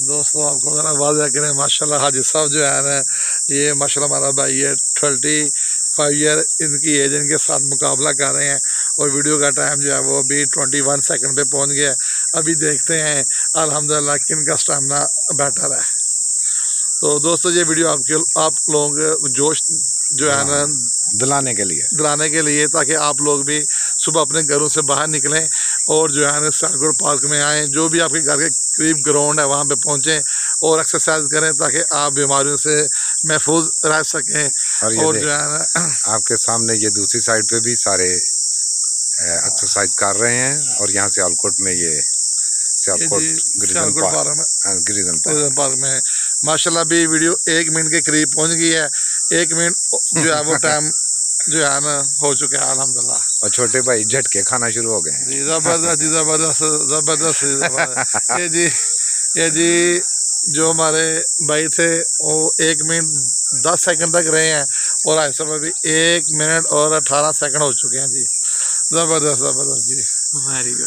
दोस्तों आपको ज़रा वाज़ह करें, माशाल्लाह हाजी साहब जो है ना, ये माशाल्लाह हमारा भाई है, 35 ईयर इनकी एज, इनके साथ मुकाबला कर रहे हैं और वीडियो का टाइम जो है वो अभी 21 सेकंड पे पहुंच गया है। अभी देखते हैं अल्हम्दुलिल्लाह किन का स्टेमिना बेटर है। तो दोस्तों ये वीडियो आप लोगों के जोश जो है ना दिलाने के लिए ताकि आप लोग भी सुबह अपने घरों से बाहर निकलें और जो है ना सियालकोट पार्क में आएँ, जो भी आपके घर के करीब ग्राउंड है वहाँ पे पहुँचें और एक्सरसाइज करें ताकि आप बीमारियों से महफूज रह सकें। और जो है ना आपके सामने ये दूसरी साइड पे भी सारे एक्सरसाइज कर रहे हैं और यहाँ सियालकोट में ये सियालकोट गिरिजन पार्क में है। माशाल्लाह भी वीडियो 1 मिनट के करीब पहुँच गई है। 1 मिनट जो है वो टाइम जो है ना हो चुके हैं अल्हम्दुलिल्लाह। और छोटे भाई झटके खाना शुरू हो गए जी ज़बरदस्त, ये जी जो हमारे भाई थे वो 1 मिनट 10 सेकंड तक रहे हैं और ऐसे में भी 1 मिनट और 18 सेकंड हो चुके हैं जी। ज़बरदस्त जी, वेरी गुड।